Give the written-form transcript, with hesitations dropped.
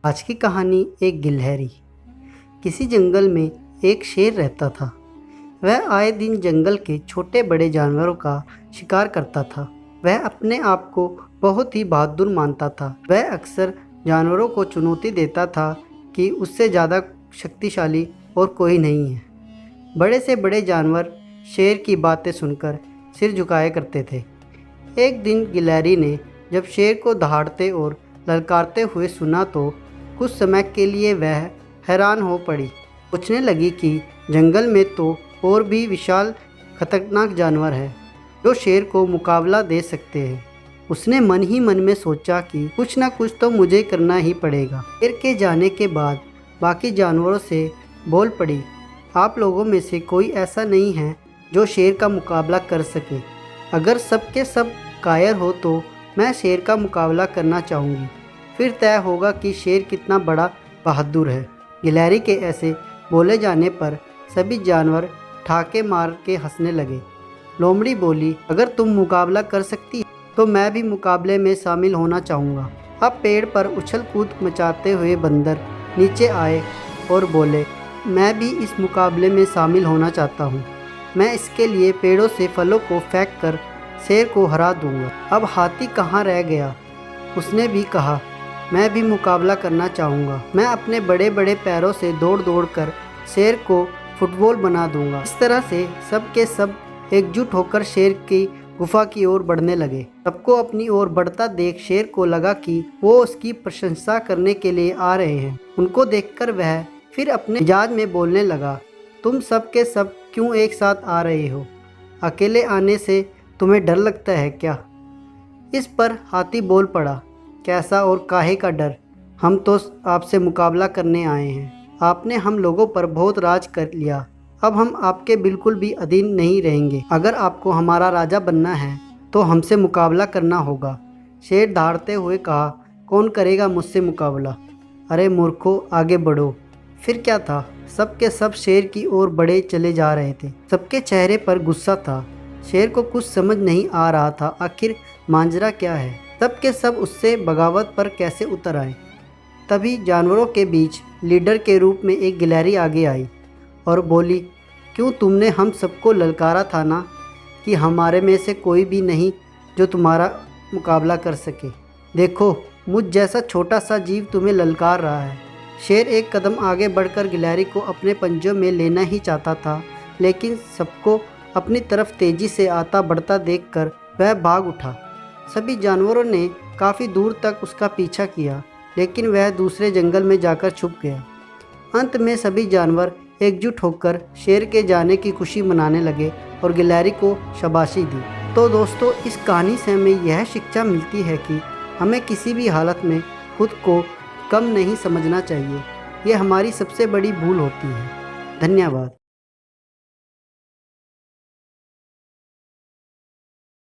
आज की कहानी एक गिलहरी। किसी जंगल में एक शेर रहता था। वह आए दिन जंगल के छोटे बड़े जानवरों का शिकार करता था। वह अपने आप को बहुत ही बहादुर मानता था। वह अक्सर जानवरों को चुनौती देता था कि उससे ज़्यादा शक्तिशाली और कोई नहीं है। बड़े से बड़े जानवर शेर की बातें सुनकर सिर झुकाए करते थे। एक दिन गिलहरी ने जब शेर को दहाड़ते और ललकारते हुए सुना तो कुछ समय के लिए वह हैरान हो पड़ी। सोचने लगी कि जंगल में तो और भी विशाल खतरनाक जानवर हैं जो शेर को मुकाबला दे सकते हैं। उसने मन ही मन में सोचा कि कुछ ना कुछ तो मुझे करना ही पड़ेगा। शेर के जाने के बाद बाकी जानवरों से बोल पड़ी, आप लोगों में से कोई ऐसा नहीं है जो शेर का मुकाबला कर सके। अगर सबके सब कायर हो तो मैं शेर का मुकाबला करना चाहूँगी। फिर तय होगा कि शेर कितना बड़ा बहादुर है। गिलहरी के ऐसे बोले जाने पर सभी जानवर ठाके मार के हंसने लगे। लोमड़ी बोली, अगर तुम मुकाबला कर सकती तो मैं भी मुकाबले में शामिल होना चाहूँगा। अब पेड़ पर उछल कूद मचाते हुए बंदर नीचे आए और बोले, मैं भी इस मुकाबले में शामिल होना चाहता हूँ। मैं इसके लिए पेड़ों से फलों को फेंक कर शेर को हरा दूंगा। अब हाथी कहाँ रह गया? उसने भी कहा, मैं भी मुकाबला करना चाहूँगा। मैं अपने बड़े बड़े पैरों से दौड़ दौड़ कर शेर को फुटबॉल बना दूंगा। इस तरह से सब के सब एकजुट होकर शेर की गुफा की ओर बढ़ने लगे। सबको अपनी ओर बढ़ता देख शेर को लगा कि वो उसकी प्रशंसा करने के लिए आ रहे हैं। उनको देखकर वह फिर अपने मिजाज में बोलने लगा, तुम सब के सब क्यों एक साथ आ रहे हो? अकेले आने से तुम्हें डर लगता है क्या? इस पर हाथी बोल पड़ा, कैसा और काहे का डर? हम तो आपसे मुकाबला करने आए हैं। आपने हम लोगों पर बहुत राज कर लिया। अब हम आपके बिल्कुल भी अधीन नहीं रहेंगे। अगर आपको हमारा राजा बनना है तो हमसे मुकाबला करना होगा। शेर दहाड़ते हुए कहा, कौन करेगा मुझसे मुकाबला? अरे मूर्खों, आगे बढ़ो। फिर क्या था, सबके सब शेर की ओर बढ़े चले जा रहे थे। सबके चेहरे पर गुस्सा था। शेर को कुछ समझ नहीं आ रहा था आखिर मांजरा क्या है। सबके सब उससे बगावत पर कैसे उतर आए। तभी जानवरों के बीच लीडर के रूप में एक गिलहरी आगे आई और बोली, क्यों तुमने हम सबको ललकारा था ना कि हमारे में से कोई भी नहीं जो तुम्हारा मुकाबला कर सके। देखो, मुझ जैसा छोटा सा जीव तुम्हें ललकार रहा है। शेर एक कदम आगे बढ़कर गिलहरी को अपने पंजों में लेना ही चाहता था, लेकिन सबको अपनी तरफ तेजी से आता बढ़ता देखकर वह भाग उठा। सभी जानवरों ने काफ़ी दूर तक उसका पीछा किया, लेकिन वह दूसरे जंगल में जाकर छुप गया। अंत में सभी जानवर एकजुट होकर शेर के जाने की खुशी मनाने लगे और गिलहरी को शाबाशी दी। तो दोस्तों, इस कहानी से हमें यह शिक्षा मिलती है कि हमें किसी भी हालत में खुद को कम नहीं समझना चाहिए। ये हमारी सबसे बड़ी भूल होती है। धन्यवाद।